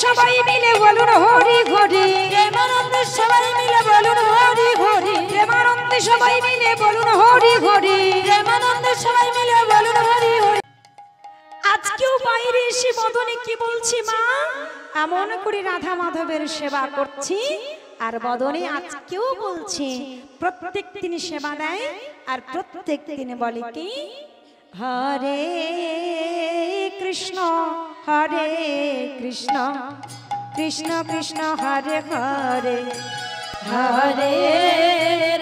সবাই মিলে বলুন হরি হরি, প্রেমানন্দে সবাই মিলে বলুন হরি হরি, প্রেমানন্দে সবাই মিলে বলুন হরি হরি, প্রেমানন্দে সবাই মিলে বলুন হরি হরি। আজকেও বাইরে এসে বদনে কি বলছি মা, এমন করে রাধা মাধবের সেবা করছি। আর বদনে আজকেও বলছি, প্রত্যেক দিন সেবা দেয় আর প্রত্যেক দিন বলে কি হরে কৃষ্ণ হরে কৃষ্ণ কৃষ্ণ কৃষ্ণ হরে হরে, হরে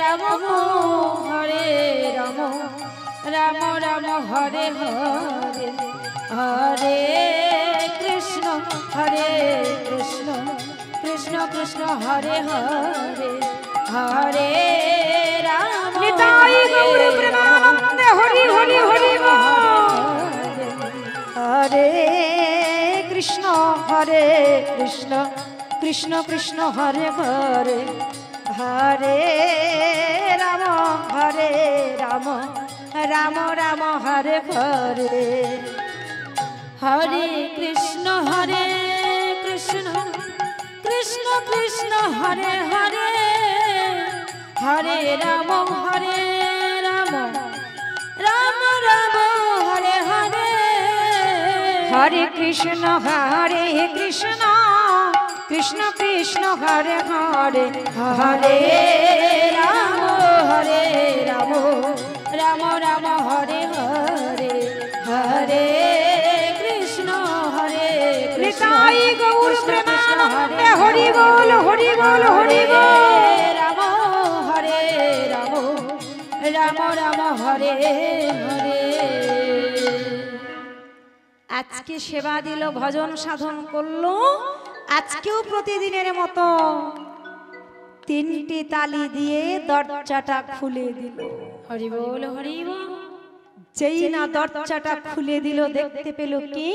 রাম হরে রাম রাম রাম হরে হরে, হরে কৃষ্ণ কৃষ্ণ কৃষ্ণ হরে হরে, হরে রাম নিতাই গৌর প্রেমানন্দে হরি হরি হরি হরে কৃষ্ণ কৃষ্ণ কৃষ্ণ হরে হরে, হরে রাম রাম রাম হরে হরে, হরে কৃষ্ণ কৃষ্ণ কৃষ্ণ হরে হরে, হরে রাম রাম রাম হরে হরে, হরে কৃষ্ণ কৃষ্ণ কৃষ্ণ হরে হরে, হরে রাম রাম রাম হরে হরে, হরে কৃষ্ণ নিতাই গৌর প্রেমানন্দে হরি বল হরি বল হরি বল, রাম হরে রাম রাম রাম হরে হরে। আজকে সেবা দিল, ভজন সাধন করলো, আজকেও প্রতিদিনের মতো তিনটি তালি দিয়ে দরজাটা খুলে দিল। হরি বল হরি বল। যেই না দরজাটা খুলে দিল, দেখতে পেল কি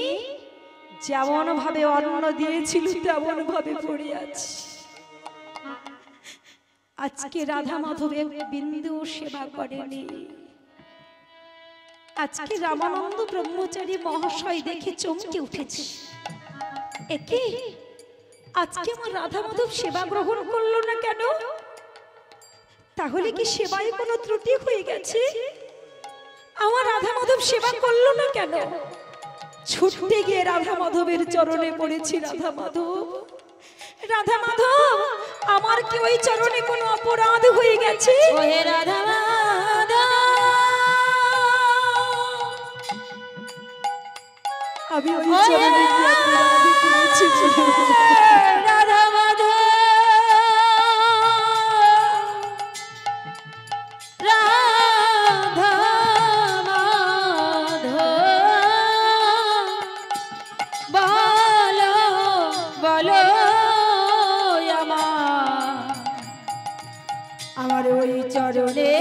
যেমন ভাবে অন্ন দিয়েছিল তেমন ভাবে পড়ে আছে। আজকে রাধা মাধব এক বিন্দু সেবা করেনি। আজকে রামানন্দ ব্রহ্মচারী মহাশয় দেখে চমকে উঠেছে, একে আজকে আমার রাধা মাধব সেবা গ্রহণ করলো না কেন? তাহলে কি সেবায় কোনো ত্রুটি হয়ে গেছে? আমার রাধা মাধব সেবা করলো না কেন? ছুটতে গিয়ে রাধা মাধবের চরণে পড়েছি, রাধা মাধব রাধা মাধব, আমার কি ওই চরণে কোনো অপরাধ হয়ে গেছে? ওহে রাধা মাধব, আমি ওই চরণে কি অপরাধ করেছি? রাধা মাধব, রাধা মাধব, বলো বলো আমার ওই চরণে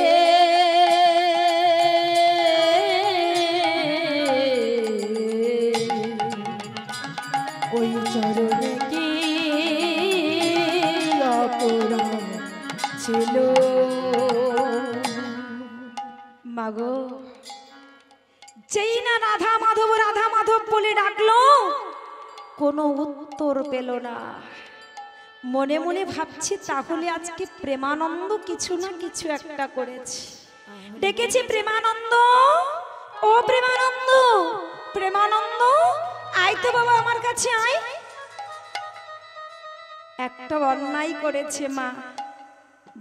ওই চরণে কি অপরাধ ছিল? মাগো, যেই না রাধা মাধব বলে ডাকলো, কোনো উত্তর পেল না। মনে মনে ভাবছি, তাহলে আজকে প্রেমানন্দ কিছু না কিছু একটা করেছে। ডেকেছে প্রেমানন্দ, ও প্রেমানন্দ, প্রেমানন্দ আয় তো বাবা, আমার কাছে আয়। একটা অন্যায় করেছে মা।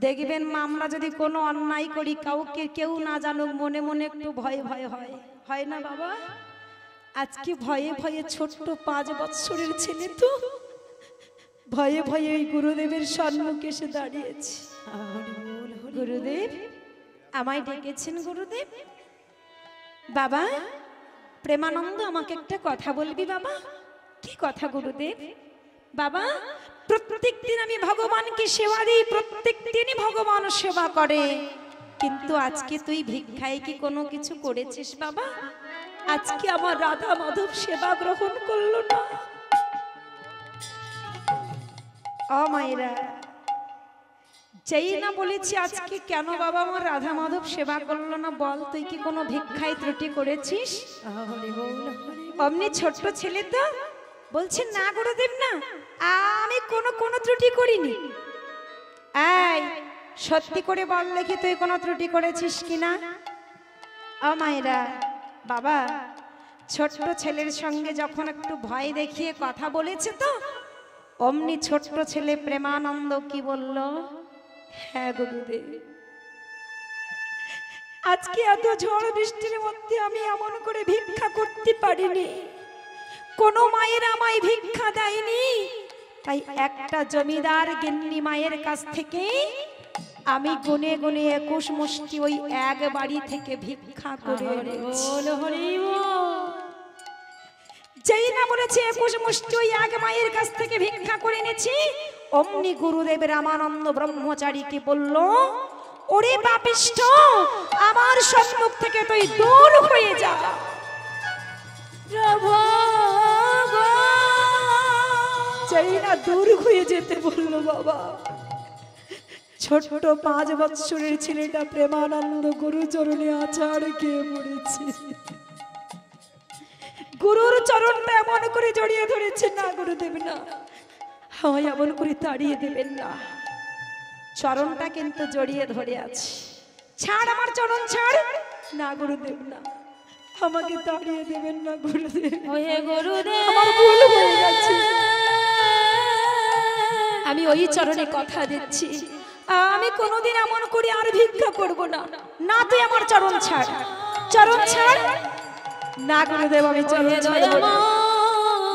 দেখবেন মা, আমরা যদি কোনো অন্যায় করি, কাউকে কেউ না জানুক, মনে মনে একটু ভয় ভয় হয় না বাবা? আজকে ভয়ে ভয়ে, ছোট্ট 5 বছরের ছেলে তো ভয়ে ভয়ে ওই গুরুদেবের সম্মুখে এসে দাঁড়িয়েছে। গুরুদেব, আমায় ডেকেছেন গুরুদেব? বাবা, প্রেমানন্দ আমাকে একটা কথা বলবি বাবা? কি কথা গুরুদেব? বাবা, প্রত্যেক দিন আমি ভগবানকে সেবা দিই, প্রত্যেক দিনই ভগবান সেবা করে, কিন্তু আজকে তুই ভিক্ষায় কি কোনো কিছু করেছিস বাবা? আজকে আমার রাধা মাধব সেবা গ্রহণ করলো না। ও মায়েরা, যেই না বলেছি আজকে কেন বাবা আমার রাধা মাধব সেবা করলো না, বল তুই কি কোনো ভিক্ষায় ত্রুটি করেছিস? অমনি ছোট্ট ছেলে তো বলছি না গুরুদেব না, আমি কোনো ত্রুটি করিনি। এই সত্যি করে বল দেখি তুই কোনো ত্রুটি করেছিস কিনা? ও মায়েরা, বাবা ছোট্ট ছেলের সঙ্গে যখন একটু ভয় দেখিয়ে কথা বলেছে তো অমনি ছোট্ট ছেলে প্রেমানন্দ কি বলল? হ্যাঁ গুরুদেব, আজকে এত ঝড় বৃষ্টির মধ্যে আমি এমন করে ভিক্ষা করতে পারিনি, কোন মায়ের আমায় ভিক্ষা দেয়নি, তাই একটা জমিদার গিন্নি মায়ের কাছ থেকে আমি গুনে গুনে 21 মুষ্টি ওই এক বাড়ি থেকে ভিক্ষা করে এনেছি। যেই না বলেছে 21 মুষ্টি ওই এক মায়ের কাছ থেকে ভিক্ষা করে এনেছি, অমনি গুরুদেব রামানন্দ ব্রহ্মচারীকে বলল, ওরে পাপিষ্ঠ, আমার সম্মুখ থেকে তুই দূর হয়ে যা। যেই না দূর হয়ে যেতে বললো বাবা, ছোট্ট 5 বৎসরের ছেলেটা প্রেমানন্দ গুরুচরণে আছাড় খেয়ে পড়েছে। গুরুর চরণটা এমন করে জড়িয়ে ধরেছে, না গুরুদেব না, আমায় এমন করে তাড়িয়ে দেবেন না। চরণটা কিন্তু জড়িয়ে ধরে আছে, ছাড় আমার চরণ ছাড়। না গুরুদেব না, আমাকে তাড়িয়ে দেবেন না গুরুদেব, ওহে গুরুদেব আমার ভুল হয়ে গেছে, আমি ওই চরণে কথা দিচ্ছি, আমি কোনোদিন এমন করে আর ভিক্ষা করব না। না তুই আমার চরণ ছাড়, চরণ ছাড়। না গুরুদেব আমি চরণ ছাড়ব না,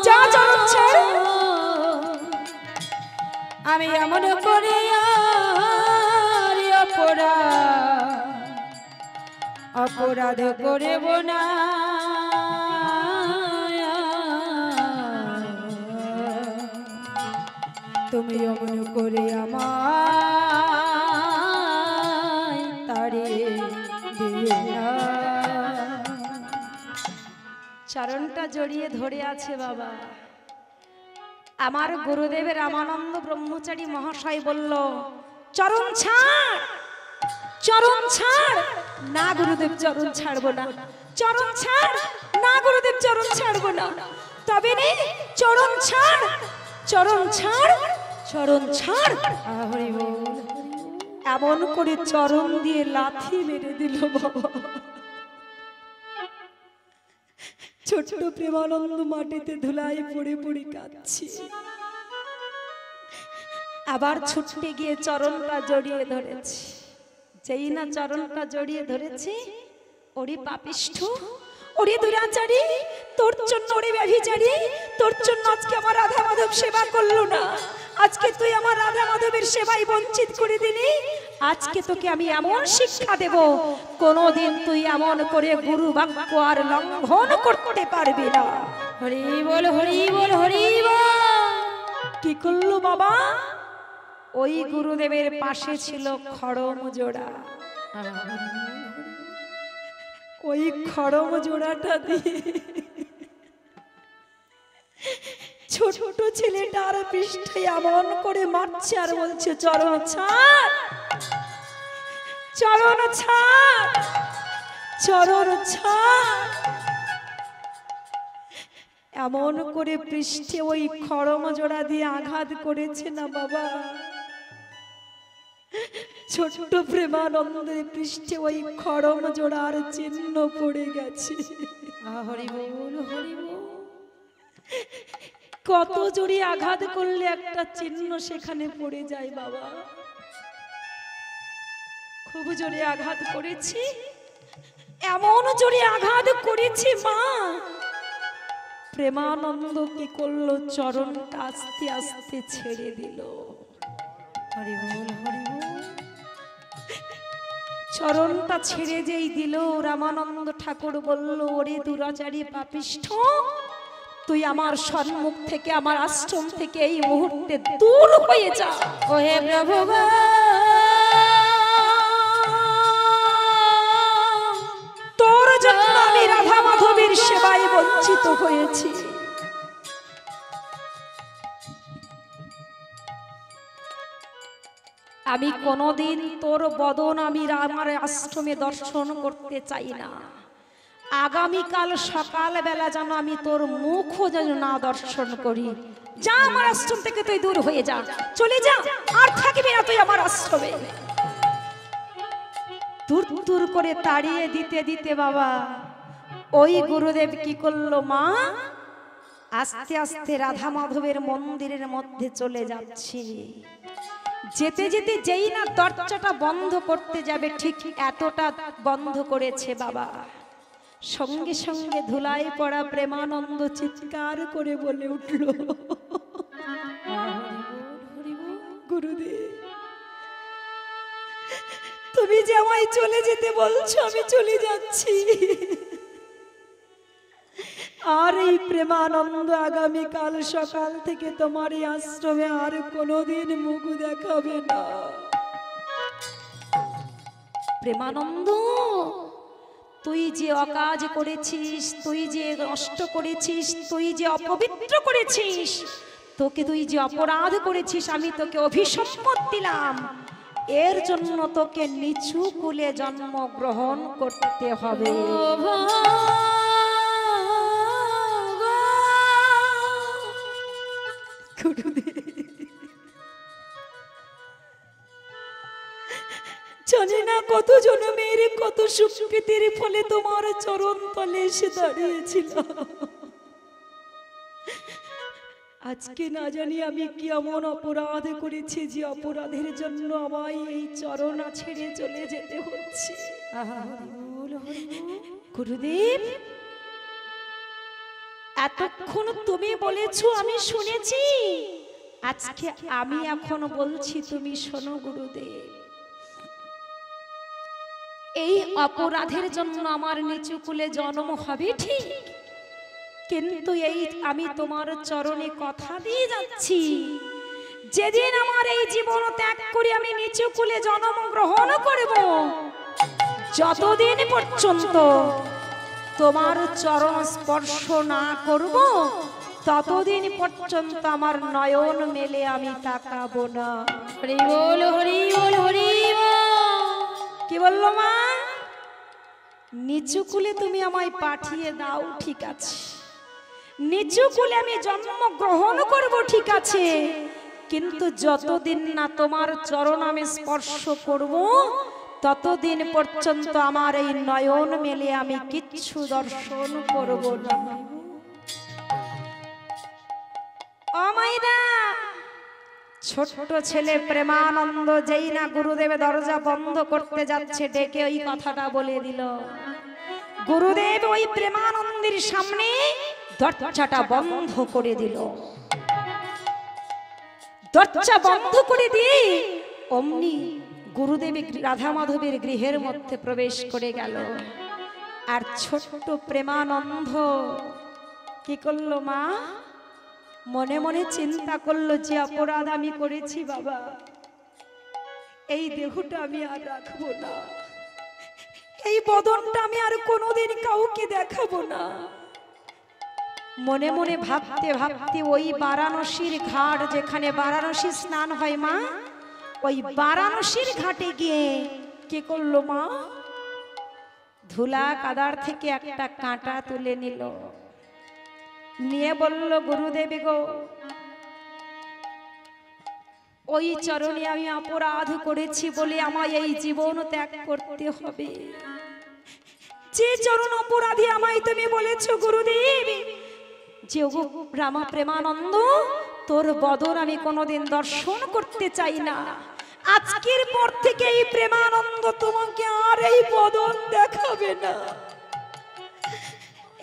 যা চরণ ছাড়। আমি এমন করে অপরাধ করব না, তুমি এমন করে আমায় তাড়িয়ে দিও না। চরণটা জড়িয়ে ধরে আছে বাবা। আমার গুরুদেবের রামানন্দ ব্রহ্মচারী মহাশয় বলল, চরণ ছাড়, চরণ ছাড়। না গুরুদেব চরণ ছাড়বো না, চরণ ছাড়। না গুরুদেব চরণ ছাড়বো না, তবে নে চরণ ছাড়, চরণ ছাড়, চরণ ছাড়। এমন করে চরণ দিয়ে লাথি মেরে দিল বাবা। ছোট্ট প্রেমানন্দ মাটিতে ধুলাই পড়ে পড়ে কাঁদছে। আবার ছুটতে গিয়ে চরণটা জড়িয়ে ধরেছে। যেই না চরণটা জড়িয়ে ধরেছে, ওরে পাপিষ্ঠ, ওরে দুরাচারী, তোর জন্য, ওরে ব্যভিচারী, তোর জন্য আজকে আমার রাধা মাধব সেবা করলো না, আজকে তুই আমার রাধা মাধবের সেবায় বঞ্চিত করে দিলি, আজকে তোকে আমি এমন শিক্ষা দেব, কোনোদিন তুই এমন করে গুরু বাক্য আর লঙ্ঘন করতে পারবি না। হরি বল, হরি বল, হরি বল। কি করলো বাবা? ওই গুরুদেবের পাশে ছিল খড়ম জোড়া, ওই খড়ম জোড়াটা দিয়ে ছোট ছেলেটার পৃষ্ঠে এমন করে মারছে আর বলছে, চরণ ছাড়, চরণ ছাড়, চরণ ছাড়। এমন করে পৃষ্ঠে ওই খড়ম জোড়া দিয়ে আঘাত করেছে না বাবা, ছোট্ট প্রেমানন্দের পৃষ্ঠে ওই খড়ম জোড়ার চিহ্ন পড়ে গেছে। হরি বল, হরি বল। কত জোরে আঘাত করলে একটা চিহ্ন সেখানে পড়ে যায় বাবা। খুব জোরে আঘাত করেছি, এমন জোরে আঘাত করেছি মা, প্রেমানন্দ কি করলো? চরণটা আস্তে আস্তে ছেড়ে দিল। হরি বল, হরি বল। চরণটা ছেড়ে যেই দিল, রামানন্দ ঠাকুর বলল, ওরে দুরাচারী পাপিষ্ঠ, তুই আমার সম্মুখ থেকে, আমার আশ্রম থেকে এই মুহূর্তে দূর হয়ে যা। ওহে প্রভু গো, তোর জন্য আমি রাধা মাধবের সেবায় বঞ্চিত হয়েছি। আমি কোনোদিন তোর বদন আমি আমার আশ্রমে দর্শন করতে চাই না। আগামীকাল সকালবেলা যেন আমি তোর মুখও যেন না দর্শন করি। যা আমার আশ্রম থেকে তুই দূর হয়ে যা, চলে যা, আর থাকবি না তুই আমার আশ্রমে। দূর দূর করে তাড়িয়ে দিতে দিতে বাবা ওই গুরুদেব কি করলো মা, আস্তে আস্তে রাধা মাধবের মন্দিরের মধ্যে চলে যাচ্ছে। যেতে যেতে যেই না দরজাটা বন্ধ করতে যাবে ঠিক এতটা বন্ধ করেছে বাবা, সঙ্গে সঙ্গে ধুলায় পড়া প্রেমানন্দ চিৎকার করে বলে উঠল, গুরুদেব তুমি যে আমায় চলে যেতে বলছো আমি চলে যাচ্ছি, আর এই প্রেমানন্দ আগামীকাল সকাল থেকে তোমার এই আশ্রমে আর কোনোদিন মুখ দেখাবে না। প্রেমানন্দ তুই যে অকাজ করেছিস, তুই যে নষ্ট করেছিস, তুই যে অপবিত্র করেছিস, তোকে তুই যে অপরাধ করেছিস, আমি তোকে অভিসম্মত দিলাম, এর জন্য তোকে নিচু কুলে জন্মগ্রহণ করতে হবে। জানি না কত জন্মের কত সুকৃতির ফলে তোমার চরণ তলে এসে দাঁড়িয়েছিল, আজকে না জানি আমি কি এমন অপরাধ করেছি যে অপরাধের জন্য আমায় এই চরণ ছেড়ে চলে যেতে হচ্ছে। গুরুদেব এতক্ষণ তুমি বলেছো আমি শুনেছি, আজকে আমি এখন বলছি তুমি শোনো গুরুদেব। এই অপরাধের জন্য আমার নিচু কুলে জন্ম হবে ঠিক, কিন্তু এই আমি তোমার চরণে কথা দিয়ে যাচ্ছি, যেদিন আমার এই জীবন ত্যাগ করে আমি নিচু কুলে জন্ম গ্রহণ করব, যতদিন পর্যন্ত তোমার চরণ স্পর্শ না করব ততদিন পর্যন্ত আমার নয়ন মেলে আমি তাকাবো না। হরি বল হরি বল হরি বল। কি বললো মা? নিচু কুলে তুমি আমায় পাঠিয়ে দাও ঠিক আছে, নিচু কুলে আমি জন্ম গ্রহণ করব ঠিক আছে, কিন্তু যতদিন না তোমার চরণ আমি স্পর্শ করব ততদিন পর্যন্ত আমার এই নয়ন মেলে আমি কিচ্ছু দর্শন করব না। ও মাইরা, ছোট্ট ছেলে প্রেমানন্দ যেই না গুরুদেবের দরজা বন্ধ করতে যাচ্ছে ডেকে ওই কথাটা বলে দিল। গুরুদেব ওই প্রেমানন্দের সামনে দরজাটা বন্ধ করে দিল। দরজা বন্ধ করে দিয়ে অমনি গুরুদেব রাধা মাধবের গৃহের মধ্যে প্রবেশ করে গেল। আর ছোট্ট প্রেমানন্দ কি করলো মা? মনে মনে চিন্তা করলো যে অপরাধ আমি করেছি বাবা, এই দেহটা আমি আর রাখবো না, এই বদনটা আমি আর কোনোদিন কাউকে দেখাবো না। মনে মনে ভাবতে ভাবতে ওই বারাণসীর ঘাট, যেখানে বারাণসী স্নান হয় মা, ওই বারাণসীর ঘাটে গিয়ে কি করলো মা? ধুলা কাদার থেকে একটা কাঁটা তুলে নিল, নিয়ে বলল গুরুদেব গো, ওই চরণে আমি অপরাধ করেছি বলে আমায় এই জীবন ত্যাগ করতে হবে। যে চরণ অপরাধী আমায় তুমি বলেছো গুরুদেব, যে রামা প্রেমানন্দ তোর বদন আমি কোনোদিন দর্শন করতে চাই না, আজকের পর থেকে এই প্রেমানন্দ তোমাকে আর এই বদন দেখাবে না।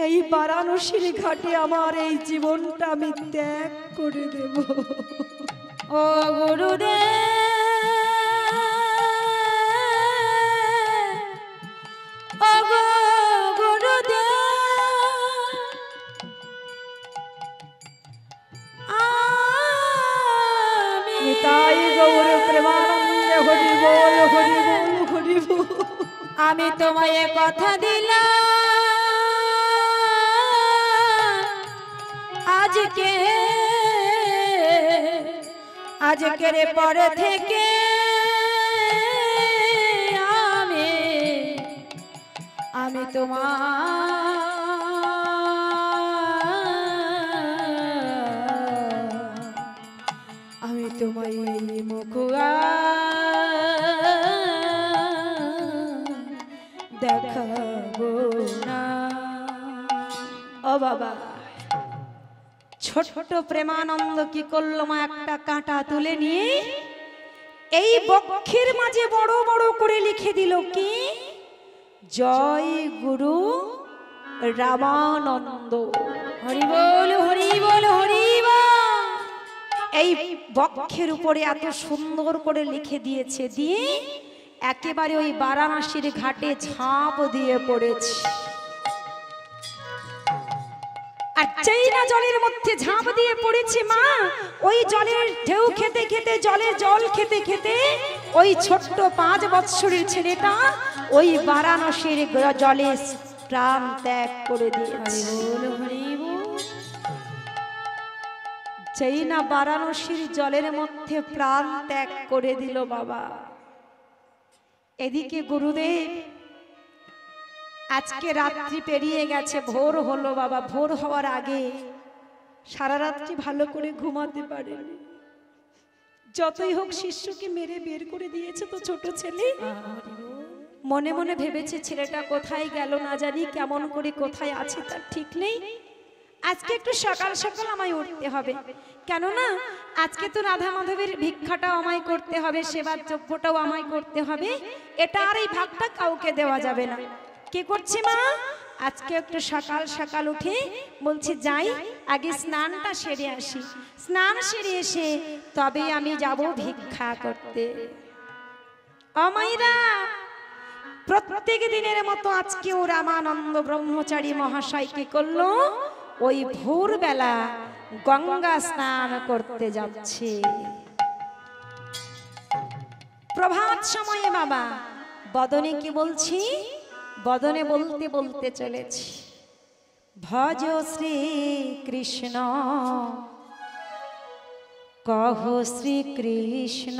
এই বারাণসীর ঘাটে আমার এই জীবনটা আমি ত্যাগ করে দেব। ও গুরুদেব, ও গুরুদেব, আমি তাই গৌর প্রেমানন্দে হরি বল হরি বল হরি বল। আমি তোমায় কথা দিলাম আজকের পর থেকে আমি তোমায় মুখুয়া দেখাবো না। ও বাবা, ছোট প্রেমানন্দ কি করলো মা, একটা কাঁটা তুলে নিয়ে এই বক্ষের মাঝে বড় বড় করে লিখে দিল কি, জয় গুরু রামানন্দ। হরি বল হরি বল হরি বল। এই বক্ষের উপরে এত সুন্দর করে লিখে দিয়েছে, দিয়ে একেবারে ওই বারাণসীর ঘাটে ঝাঁপ দিয়ে পড়েছে। আর যেই না জলের মধ্যে ঝাঁপ দিয়ে পড়েছে মা, ওই জলের ঢেউ খেতে খেতে, জলের জল খেতে খেতে ওই ছোট্ট 5 বৎসরের ছেলেটা ওই বারাণসীর জলে প্রাণ ত্যাগ করে দিয়েছে। যেই না বারাণসীর জলের মধ্যে প্রাণ ত্যাগ করে দিল বাবা, এদিকে গুরুদেব আজকে রাত্রি পেরিয়ে গেছে, ভোর হলো বাবা। ভোর হওয়ার আগে সারা রাত্রি ভালো করে ঘুমাতে পারেনি। যতই হোক শিষ্যকে মেরে বের করে দিয়েছে তো ছোট ছেলে। মনে মনে ভেবেছে ছেলেটা কোথায় গেল না জানি, কেমন করে কোথায় আছে তার ঠিক নেই। আজকে একটু সকাল সকাল আমায় উঠতে হবে, কেননা আজকে তো রাধা মাধবের ভিক্ষাটাও আমায় করতে হবে, সেবার যজ্ঞটাও আমায় করতে হবে। এটা আর এই ভাগটা কাউকে দেওয়া যাবে না। কে করছে মা? আজকে একটু সকাল সকাল উঠে বলছি যাই আগে স্নানটা সেরে আসি, স্নান সেরে এসে তবে আমি যাব ভিক্ষা করতে। অমাইরা প্রত্যেক দিনের মতো আজকেও রামানন্দ ব্রহ্মচারী মহাশয় কি করলো, ওই ভোরবেলা গঙ্গা স্নান করতে যাচ্ছে। প্রভাত সময়ে বাবা বদনে কি বলছি, বদনে বলতে বলতে চলেছি, ভজ শ্রী কৃষ্ণ কহ শ্রী কৃষ্ণ,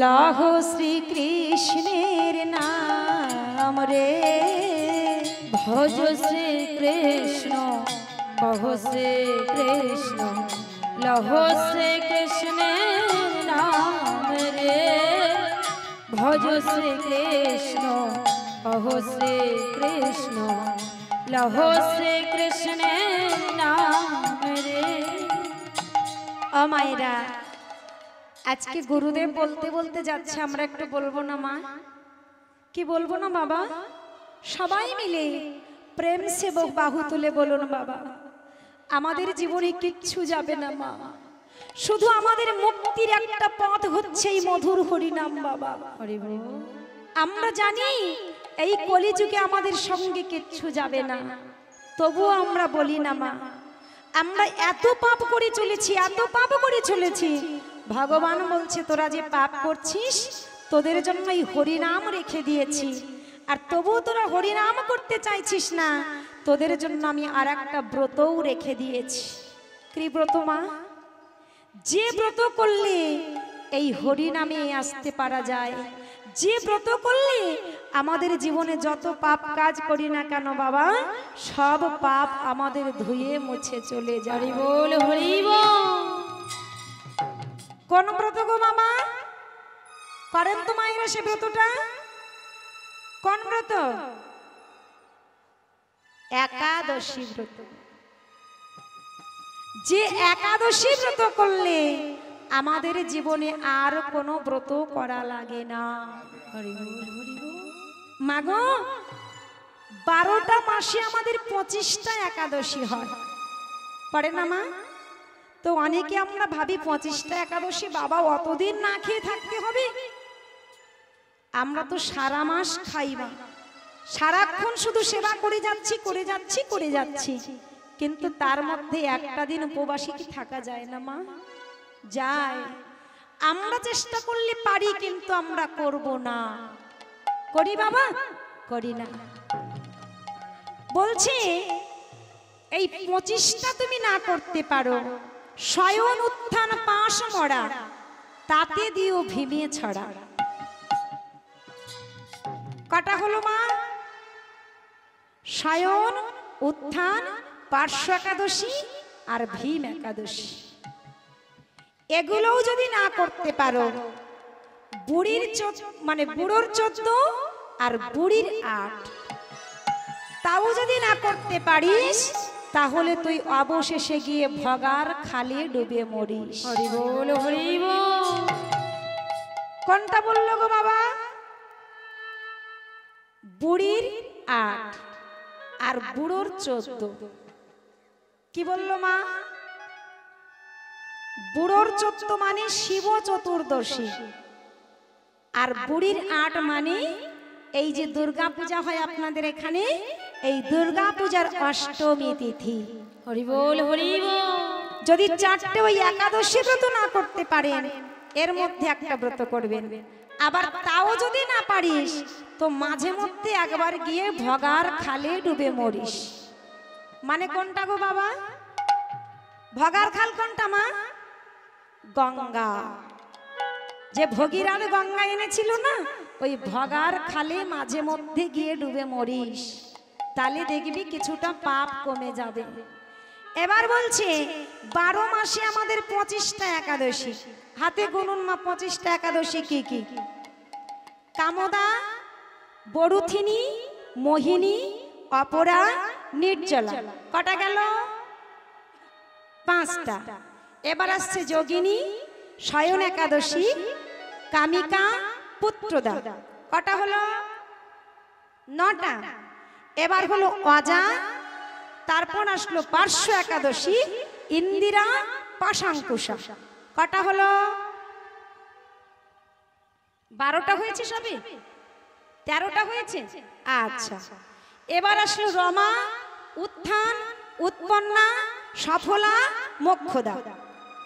লহ শ্রী কৃষ্ণের নাম রে। ভজ শ্রী কৃষ্ণ কহ শ্রী কৃষ্ণ, লহ শ্রী কৃষ্ণের নাম রে। ভজ শ্রী কৃষ্ণ কহ শ্রী কৃষ্ণ, লহ শ্রী কৃষ্ণের নাম রে। অমায়েরা আজকে গুরুদেব বলতে বলতে যাচ্ছে, আমরা একটু বলবো না মা? কি বলবো না বাবা? সবাই মিলে প্রেম সেবক বাহু তুলে বলুন বাবা, আমাদের জীবনে কিচ্ছু যাবে না মা, শুধু আমাদের মুক্তির একটা পথ হচ্ছে এই মধুর হরিনাম বাবা। আমরা জানি এই কলিযুগে আমাদের সঙ্গে কিচ্ছু যাবে না, তবুও আমরা বলি না মা, আমরা এত পাপ করে চলেছি, এত পাপ করে চলেছি। ভগবান বলছে তোরা যে পাপ করছিস তোদের জন্য এই হরিনাম রেখে দিয়েছি, আর তবুও তোরা হরিনাম করতে চাইছিস না, তোদের জন্য আমি আর একটা ব্রতও রেখে দিয়েছি। কি ব্রত মা? যে ব্রত করলে এই হরিনামে আসতে পারা যায়, যে ব্রত করলে আমাদের জীবনে যত পাপ কাজ করি না কেন বাবা, সব পাপ আমাদের ধুয়ে মুছে চলে যায়। বল হরি বল। কোন ব্রত গো মামা? করেন তো মায়েরা সে ব্রতটা? কোন ব্রত? একাদশী ব্রত। যে একাদশী ব্রত করলে আমাদের জীবনে আর কোনো ব্রত করা লাগে না। মাগো 12টা মাসে আমাদের 25টা একাদশী হয়, পারে না মা? তো অনেকে আমরা ভাবি 25টা একাদশী বাবা অতদিন না খেয়ে থাকতে হবে। আমরা তো সারা মাস খাই না, সারাক্ষণ শুধু সেবা করে যাচ্ছি করে যাচ্ছি করে যাচ্ছি, কিন্তু তার মধ্যে একটা দিন উপবাসী কি থাকা যায় না মা? যায়। আমরা চেষ্টা করলে পারি, কিন্তু আমরা করব না। করি বাবা? করি না। বলছি এই 25টা তুমি না করতে পারো, শয়ন উত্থান পাশ মরা তাতে দিও ভীমে ছড়া। কটা হলো মা? সায়ন, উত্থান, পার্শ্ব একাদশী আর ভীম একাদশী। এগুলোও যদি না করতে পারো, বুড়ির মানে বুড়োর 14 আর বুড়ির 8, তাও যদি না করতে পারিস, তাহলে তুই অবশেষে গিয়ে ভগার খালে ডুবে মরিস। হরি বল হরি বল। কোনটা বললো গো বাবা? বুড়ির 8 আর বুড়োর 14। কি বললো মা? বুড়োর 14 মানে শিব চতুর্দশী, আর বুড়ির 8 মানে এই যে দুর্গা পূজা হয় আপনাদের এখানে, এই দুর্গা পূজার অষ্টমী তিথি। হরি বল হরি বল। যদি 4টে ওই একাদশী ব্রত না করতে পারেন, এর মধ্যে একটা ব্রত করবেন। আবার তাও যদি না পারিস, তো মাঝে মধ্যে একবার গিয়ে ভগার খালে ডুবে মরিস। মানে কোনটা গো বাবা? ভগার খাল কোনটা মা? গঙ্গা। যে ভগীরথ গঙ্গা এনেছিল না, ওই ভগার খালে মাঝে মধ্যে গিয়ে ডুবে মরিস, তাহলে দেখবি কিছুটা পাপ কমে যাবে। এবার বলছে 12 মাসে আমাদের 25টা একাদশী। হাতে গুনুন মা 25টা একাদশী কি কি? কামদা, বরুথিনী, মোহিনী, অপরা, নির্জলা। কটা গেল? 5টা। এবার আসছে যোগিনী, শয়ন একাদশী, কামিকা, পুত্রদা। কটা হলো? 9টা। এবার হলো অজা, তারপর আসলো পার্শ্ব একাদশী, ইন্দিরা, পাশাঙ্কুশা। কটা হলো? 12টা হয়েছে সবে? 13টা হয়েছে? আচ্ছা। এবার আসলো রমা, উত্থান, উৎপন্না, সফলা, মোক্ষদা।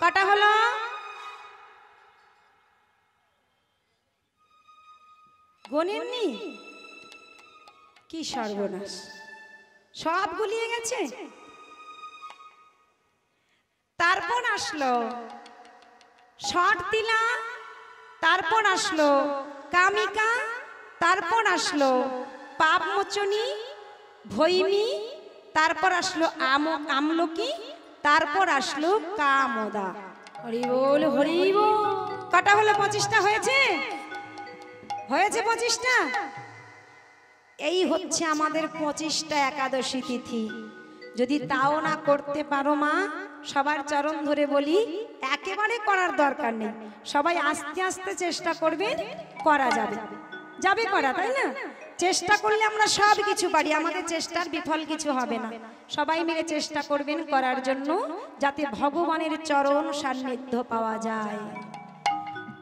কটা হলো? গণেননি? কি সর্বনাশ, সব গুলিয়ে গেছে। তারপর আসলো ষটতিলা, তারপর আসলো কামিকা, তারপর আসলো পাপমোচনী, ভৈমী, তারপর আসলো আমলকি, তারপর আসলো কামদা। হরি বল হরি বল। কটা হলো? 25টা হয়েছে? হয়েছে 25টা। এই হচ্ছে আমাদের 25টা একাদশী তিথি। যদি তাও না করতে পারো মা, সবার চরণ ধরে বলি, একেবারে করার দরকার নেই, সবাই আস্তে আস্তে চেষ্টা করবেন, করা যাবে। যাবে করা, তাই না? চেষ্টা করলে আমরা সব কিছু পারি, আমাদের চেষ্টার বিফল কিছু হবে না। সবাই মিলে চেষ্টা করবেন করার জন্য, যাতে ভগবানের চরণ সান্নিধ্য পাওয়া যায়।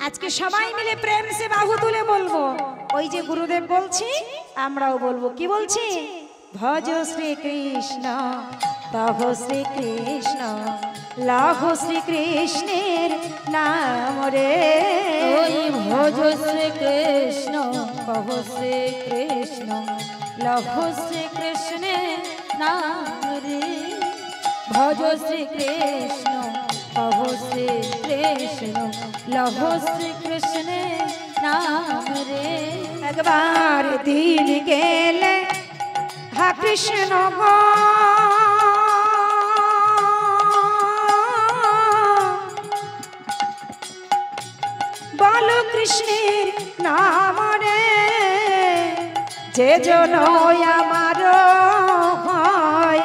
আজকে সবাই মিলে প্রেম সে বাহু তুলে বলবো, ওই যে গুরুদেব বলছি, আমরাও বলবো। কি বলছি? ভজ শ্রীকৃষ্ণ, তহ শ্রীকৃষ্ণ, লহ শ্রীকৃষ্ণের নাম রে। ওই ভজ শ্রীকৃষ্ণ, কহ শ্রীকৃষ্ণ, লহ শ্রীকৃষ্ণের নাম রে। ভজ শ্রীকৃষ্ণ, কহ শ্রীকৃষ্ণ, লহ শ্রীকৃষ্ণের নাম রে। একবার দিন গেলে হা কৃষ্ণ গো, বলো কৃষ্ণের নাম রে, যে জন আমার হয়,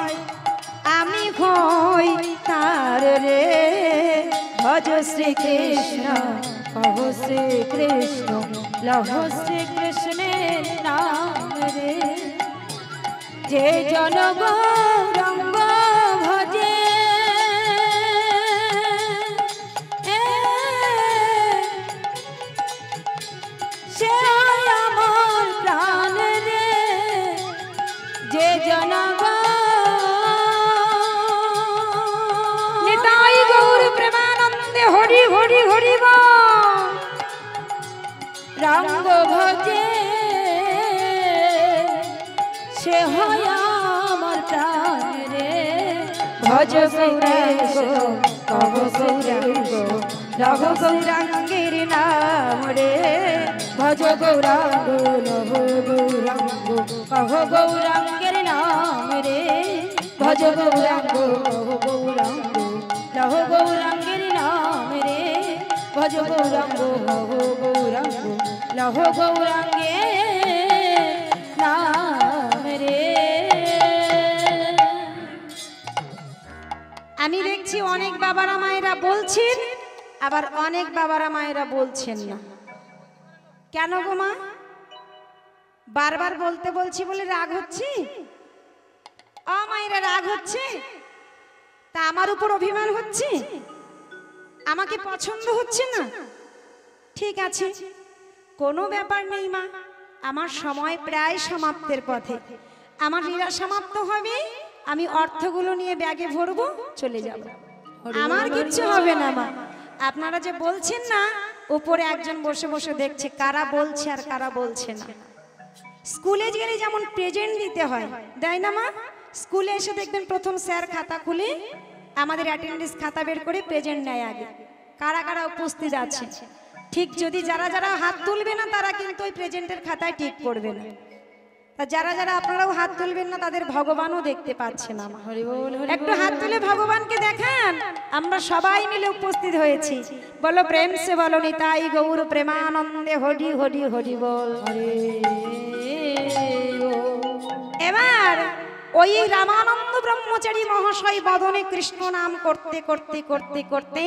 আমি হই তার রে। ভজ শ্রীকৃষ্ণ, কহ শ্রীকৃষ্ণ, লহ শ্রীকৃষ্ণের নাম রে। যে জন গৌরঙ্গ ভজে, সে আমার প্রাণ রে। যে জন নিতাই গৌর প্রেমানন্দে হরি হরি হরি বল। রঙ্গ ভজে, সে হয় আমার প্রাণ রে। ভজ গৌরাঙ্গ, কহ গৌরাঙ্গ, লহ গৌরাঙ্গের নাম রে। ভজ গৌরাঙ্গ, লহ গৌরাঙ্গ কহ গৌরাঙ্গের নাম রে ভজ গৌরাঙ্গ কহ গৌরাঙ্গ লহ গৌরাঙ্গের নাম রে ভজ গৌরাঙ্গ কহ গৌরাঙ্গ লহ গৌরাঙ্গের নাম রে। আমি দেখছি অনেক বাবারা মায়েরা বলছেন, আবার অনেক বাবারা মায়েরা বলছেন না। কেন গো মা? বারবার বলতে বলছি বলে রাগ হচ্ছে? মায়েরা রাগ হচ্ছে? তা আমার উপর অভিমান হচ্ছে? আমাকে পছন্দ হচ্ছে না? ঠিক আছে, কোনো ব্যাপার নেই মা, আমার সময় প্রায় সমাপ্তের পথে। আমার লীলা সমাপ্ত হবে, আমি অর্থগুলো নিয়ে ব্যাগে ভরবো, চলে যাব। আমার কিচ্ছু হবে না মা। আপনারা যে বলছেন না, উপরে একজন বসে বসে দেখছে কারা বলছে আর কারা বলছে না। স্কুলে গেলে যেমন প্রেজেন্ট দিতে হয়, দেয় না মা? স্কুলে এসে দেখবেন প্রথম স্যার খাতা খুলে আমাদের অ্যাটেন্ডেন্স খাতা বের করে প্রেজেন্ট নেয় আগে, কারা কারা উপস্থিত আছে। ঠিক যদি যারা যারা হাত তুলবে না তারা কিন্তু ওই প্রেজেন্টের খাতায় টিক করবে না। তা যারা যারা আপনারাও হাত তুলবেন না তাদের ভগবানও দেখতে পাচ্ছেন না। একটু হাত তুলে ভগবানকে দেখান, আমরা সবাই মিলে উপস্থিত হয়েছি। বলো প্রেম সে বলো নিতাই গৌর প্রেমানন্দে হরি হরি হরি বল। এবার ওই রামানন্দ ব্রহ্মচারী মহাশয় বদনে কৃষ্ণ নাম করতে করতে করতে করতে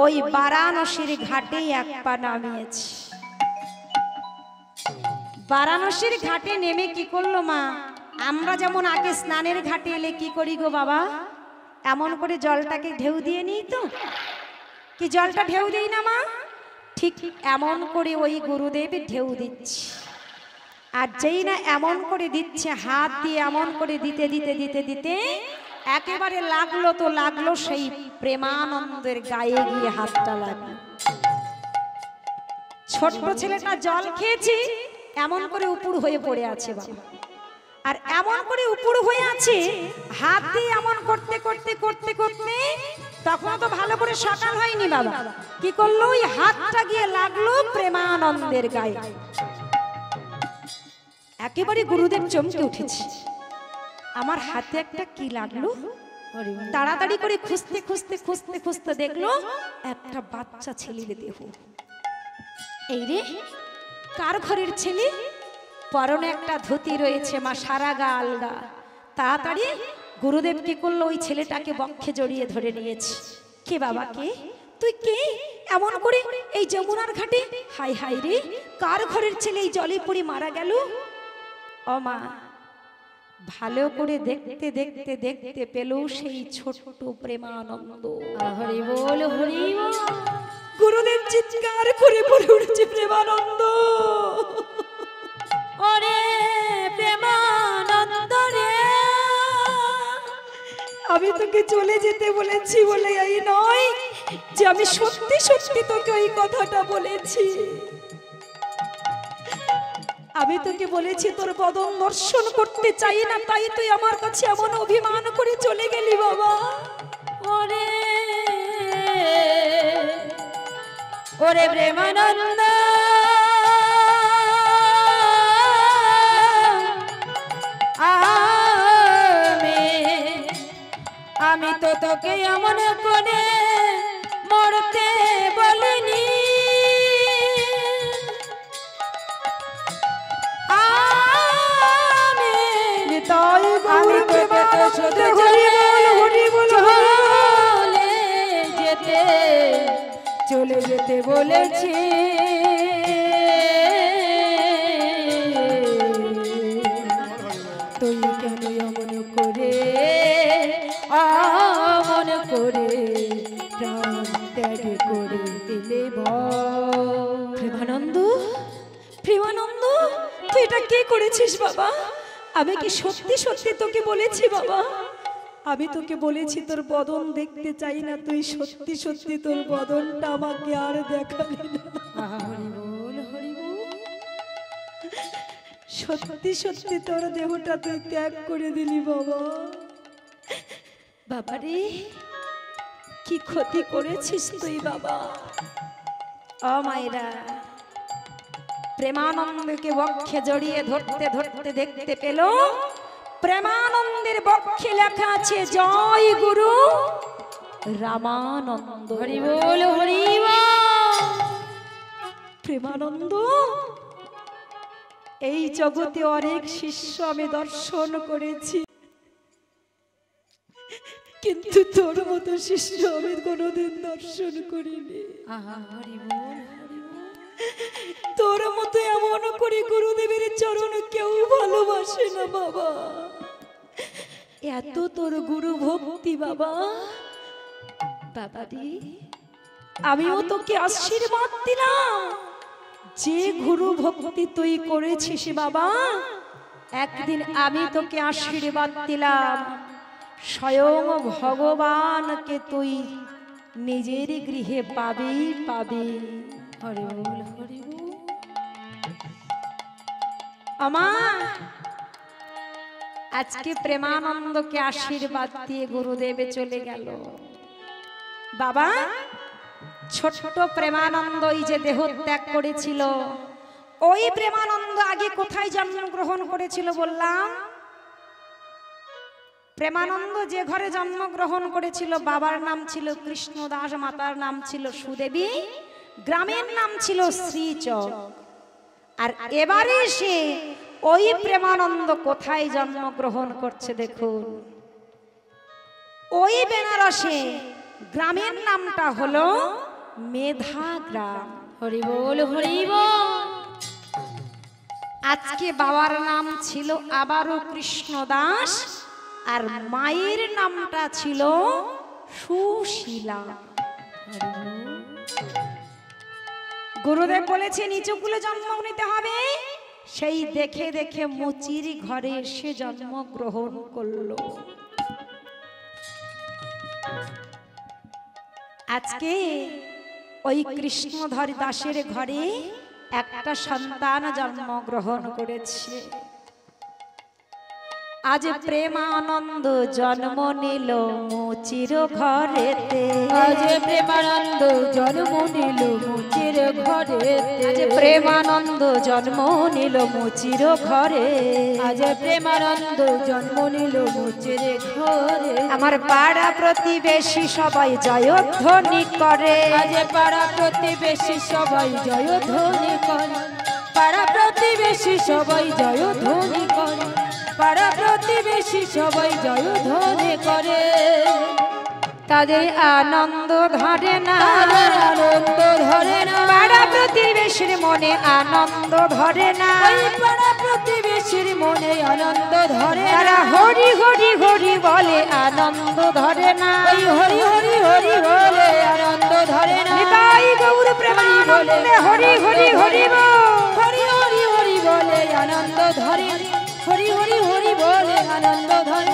ওই বারাণসীর ঘাটে এক পা নামিয়েছে। বারাণসীর ঘাটে নেমে কি করলো মা? আমরা যেমন আগে স্নানের ঘাটে এলে কি করি গো বাবা, এমন করে জলটাকে ঢেউ দিয়ে নিই তো, কি জলটা ঢেউ দিই না মা? ঠিক এমন করে ওই গুরুদেব ঢেউ দিচ্ছে। আর যেই না এমন করে দিচ্ছে, হাত দিয়ে এমন করে দিতে দিতে দিতে দিতে একেবারে লাগলো তো লাগলো সেই প্রেমানন্দের গায়ে গিয়ে হাতটা লাগলো। ছোট্ট ছেলেটা জল খেয়েছি, এমন করে উপুড় হয়ে পড়ে আছে বাবা। আর এমন করে উপুড় হয়ে আছে, হাত দিয়ে এমন করতে করতে করতে করতে, তখন তো ভালো করে সকাল হয়নি বাবা, কি করলো? ওই হাতটা গিয়ে লাগলো প্রেমানন্দের গায়ে। একেবারে গুরুদেব চমকে উঠেছে, আমার হাতে একটা কি লাগলো। তাড়াতাড়ি করে খুঁজতে খুঁজতে খুঁজতে খুঁজতে দেখলো একটা বাচ্চা ছেলের দেহ। এই রে, কার ঘরের ছেলে? পরনে একটা ধুতি রয়েছে মা, সারা গা আলগা। তাড়াতাড়ি গুরুদেব কি করলো? ওই ছেলেটাকে বক্ষে জড়িয়ে ধরে নিয়েছে। কে বাবা, কে তুই? কে এমন করে এই যমুনার ঘাটে? হাই হাই রে, কার ঘরের ছেলে এই জলে পড়ে মারা গেল? ও মা, ভালো করে দেখতে দেখতে দেখতে পেল সেই ছোট্ট প্রেমানন্দ। হরি বল হরি বল। গুরুদেব চিৎকার করে বলে উঠছে, প্রেমানন্দ, ওরে প্রেমানন্দ রে, আমি তোকে চলে যেতে বলেছি বলে এই নয় যে আমি সত্যি সত্যি তোকে ওই কথাটা বলেছি। আমি তোকে বলেছি তোর বদন দর্শন করতে চাই না, তাই তুই আমার কাছে এমন অভিমান করে চলে গেলি বাবা। ওরে ওরে প্রেমানন্দ, আমি তো তোকে এমন করে মরতে বলিনি। চলে যেতে বলেছি, তুই কেন অমন করে অমন করে প্রাণ ত্যাগ করে দিলে বল। প্রেমানন্দ, প্রেমানন্দ, তুই এটা কি করেছিস বাবা? আমি কি সত্যি সত্যি তোকে বলেছি বাবা? আমি তোকে বলেছি তোর বদন দেখতে চাই না, তুই সত্যি সত্যি তোর বদনটা আমাকে আর দেখালি না। হরি বল হরি বল। সত্যি সত্যি তোর দেহটা তুই ত্যাগ করে দিলি বাবা। বাবা রে, কি ক্ষতি করেছিস তুই বাবা। ও মায়েরা, প্রেমানন্দকে বক্ষে জড়িয়ে ধরতে ধরতে দেখতে পেল প্রেমানন্দের বক্ষে লেখা আছে জয় গুরু রামানন্দ। হরি বল হরি বল। প্রেমানন্দ, এই জগতে অনেক শিষ্য আমি দর্শন করেছি, কিন্তু তোর মতো শিষ্য আমি কোনোদিন দর্শন করিনি। আহা হরি বল হরি বল। তোর মতো এমন করে গুরুদেবের চরণ কেউ ভালোবাসে না বাবা। এত তোর গুরু ভক্তি বাবা। বাবাদি, আমিও তোকে আশীর্বাদ দিলাম, যে গুরু ভক্তি তুই করেছিস বাবা, একদিন আমি তোকে আশীর্বাদ দিলাম স্বয়ং ভগবানকে তুই নিজের গৃহে পাবি পাবি। হরি বল হরি বল। আমার আজকে প্রেমানন্দকে আশীর্বাদ দিয়ে গুরুদেবে চলে গেল। বাবা, ছোট্ট প্রেমানন্দ এই যে দেহ ত্যাগ করেছিল, ওই প্রেমানন্দ আগে কোথায় জন্মগ্রহণ করেছিল বললাম? প্রেমানন্দ যে ঘরে জন্মগ্রহণ করেছিল বাবার নাম ছিল কৃষ্ণদাস, মাতার নাম ছিল সুদেবী, গ্রামের নাম ছিল শ্রীচক। আর এবারে সে ওই প্রেমানন্দ কোথায় জন্মগ্রহণ করছে দেখুন, ওই বেনারসে। গ্রামের নামটা হলো মেধা গ্রাম। হরি বল হরি বল। আজকে বাবার নাম ছিল আবারও কৃষ্ণদাস, আর মায়ের নামটা ছিল সুশীলা। গুরুদেব বলেছে নিচু কুলে জন্ম নিতে হবে, সেই দেখে দেখে মুচির ঘরে এসে জন্মগ্রহণ করলো। আজকে ওই কৃষ্ণধর দাসের ঘরে একটা সন্তান জন্মগ্রহণ করেছে। আজ প্রেমানন্দ জন্ম নিল মুচির ঘরেতে। আজ প্রেমানন্দ জন্ম নিল মুচির ঘরে। আজ প্রেমানন্দ জন্ম নিল মুচির ঘরে। আজ প্রেমানন্দ জন্ম নিল মুচির ঘরে। আমার পাড়া প্রতিবেশী সবাই জয়ধ্বনি করে। আজ পাড়া প্রতিবেশী সবাই জয়ধ্বনি করে। পাড়া প্রতিবেশী সবাই জয়ধ্বনি করে। পাড়া প্রতিবেশী সবাই জয়ধ্বনি করে। তাদের আনন্দ ধরে না, তাদের আনন্দ ধরে না। পাড়া প্রতিবেশীর মনে আনন্দ ধরে না। ওই পাড়া প্রতিবেশীর মনে আনন্দ ধরে না। তারা হরি হরি হরি বলে আনন্দ ধরে না। ওই হরি হরি হরি বলে আনন্দ ধরে না। নিতাই গৌর প্রেমানন্দে হরি হরি হরি বল। হরি হরি হরি বলে আনন্দ ধরে। হরি হরি হরি বলে আনন্দ ধরে।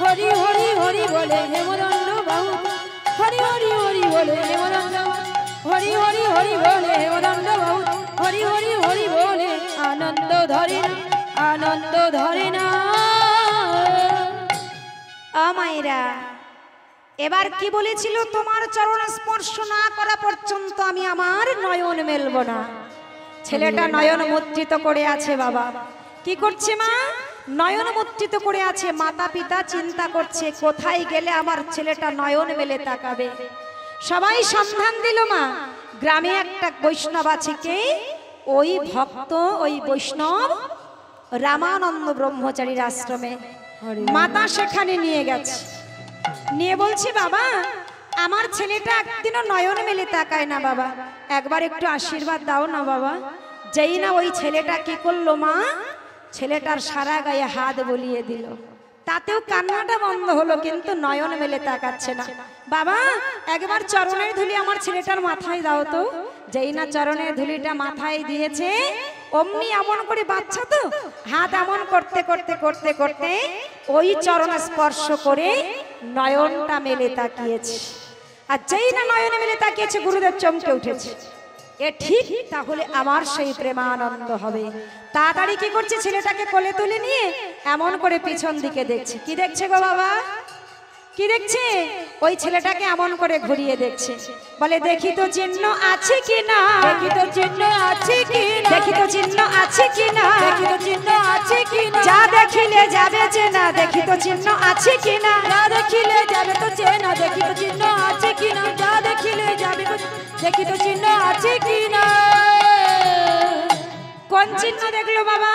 হরি হরি হরি বলে হেমদণ্ড বাহু। হরি হরি হরি বলে হেমদণ্ড। হরি হরি হরি বলে হেমদণ্ড বাহু। হরি হরি হরি বলে আনন্দ ধরে না। আনন্দ ধরে না। আমায়রা এবার কি বলেছিল, তোমার চরণ স্পর্শ না করা পর্যন্ত আমি আমার নয়ন মেলব না। ছেলেটা নয়ন মুদ্রিত করে আছে। বাবা কি করছে? মা নয়ন মুদ্রিত করে আছে। মাতা পিতা চিন্তা করছে কোথায় গেলে আমার ছেলেটা নয়ন মেলে তাকাবে। সবাই সন্ধান দিল। মা গ্রামে একটা বৈষ্ণব আছে, কে? ওই ভক্ত, ওই বৈষ্ণব রামানন্দ ব্রহ্মচারীর আশ্রমে। মাতা সেখানে নিয়ে গেছে, নিয়ে বলছে বাবা আমার ছেলেটা একদিনও নয়ন মেলে তাকায় না, বাবা একবার একটু আশীর্বাদ দাও না বাবা। যেই না ওই ছেলেটা কি করলো, মা ছেলেটার সারা গায়ে হাত বলিয়ে দিল, তাতেও কান্নাটা বন্ধ হলো, কিন্তু নয়ন মেলে তাকাচ্ছে না। বাবা একবার চরণের ধুলি আমার ছেলেটার মাথায় দাও তো। যেই না চরণের ধুলিটা মাথায় দিয়েছে, অমনি এমন করে বাচ্চা তো হাত এমন করতে করতে করতে করতে ওই চরণ স্পর্শ করে নয়নটা মেলে তাকিয়েছে। আর যেই না নয়নে মেলে তাকিয়েছে, গুরুদেব চমকে উঠেছে, এ ঠিক তাহলে আমার সেই প্রেমানন্দ হবে। তাড়াতাড়ি কি করছে, ছেলেটাকে কোলে তুলে নিয়ে এমন করে পিছন দিকে দেখছে। কি দেখছে গো বাবা? কি দেখছে? ওই ছেলেটাকে এমন করে ঘুরিয়ে দেখছে, বলে দেখি তো চিহ্ন আছে কিনা, দেখি তো চিহ্ন আছে কিনা, দেখি তো চিহ্ন আছে কিনা, দেখি তো চিহ্ন আছে কিনা, যা দেখিলে যাবে চেনা, দেখি তো চিহ্ন আছে কিনা। যা দেখিলে যাবে তো চেনা, দেখি তো চিহ্ন আছে কিনা, যা দেখিলে যাবে তো দেখি তো চিহ্ন আছে কিনা। কোন চিহ্ন দেখলো বাবা?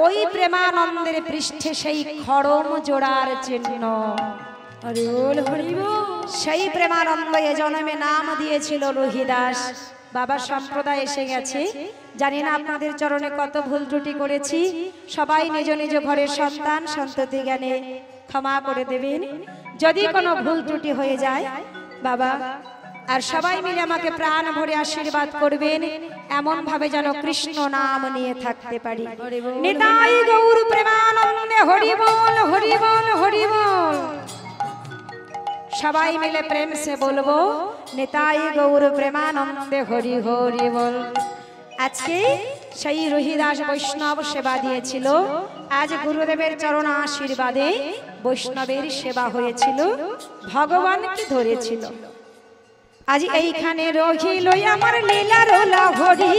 ওই প্রেমানন্দের পৃষ্ঠে সেই খড়ম জোড়ার চিহ্ন। হরি বল হরি বল। সেই প্রেমানন্দ এ জন্মে নাম দিয়েছিল রহিদাস। বাবা সম্প্রদায় এসে গেছে, জানি না আপনাদের চরণে কত ভুল ত্রুটি করেছি, সবাই নিজ নিজ ঘরের সন্তান সন্ততি জ্ঞানে ক্ষমা করে দেবেন যদি কোনো ভুল ত্রুটি হয়ে যায় বাবা। আর সবাই মিলে আমাকে প্রাণ ভরে আশীর্বাদ করবেন, এমন ভাবে যেন কৃষ্ণ নাম নিয়ে থাকতে পারি। নিতাই গৌর প্রেমানন্দে হরি বল হরি বল হরি বল। সবাই মিলে প্রেম সে বলবো নিতাই গৌর প্রেমানন্দে হরি হরি বল। আজকে সেই রহিদাস বৈষ্ণব সেবা দিয়েছিল, আজ গুরুদেবের চরণ আশীর্বাদে বৈষ্ণবের সেবা হয়েছিল, ভগবানকে ধরেছিল। আজ এইখানে রহিল আমার লীলা রোলা হরি,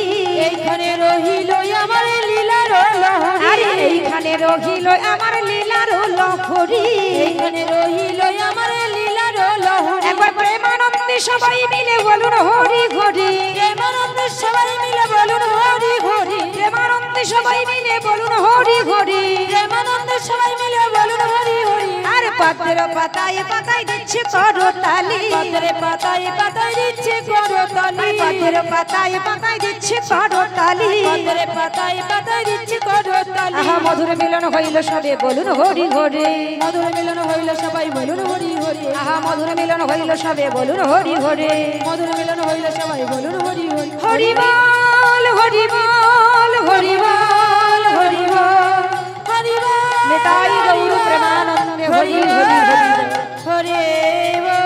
এইখানে রহিল আমার লীলা রোল হরি, আরে এইখানে রহিল আমার লীলা রোলা হরি, এইখানে রহিল আমার লীলা রোল হরি। একবার প্রেমানন্দে সবাই মিলে বলুন হরি হরি, প্রেমানন্দে সবাই মিলে বলুন হরি হরি, প্রেমানন্দে সবাই মিলে বলুন হরি হরি, প্রেমানন্দে সবাই মিলে বলুন হরি হরি। আর পত্র পাতায় পাতায় দিচ্ছে করতালি, পাতারে পাতায় পাতায় দিচ্ছে করতালি, পত্র পাতায় পাতায় দিচ্ছে করতালি, পাতারে পাতায় পাতায় দিচ্ছে করতালি। আহা মধুর মিলন হইল সবে বলুন হরি হরি, মধুর মিলন হইল সবাই বলুন হরি হরি, আহা মধুর মিলন হইল সবে বলুন হরি হরি, মধুর মিলন হইল সবাই বলুন হরি হরি। হরি বল হরি বল হরি বল হরি বল, হরি বল নিতাই গৌর প্রেমানন্দে হরি হরি হরি বল। হরি বল।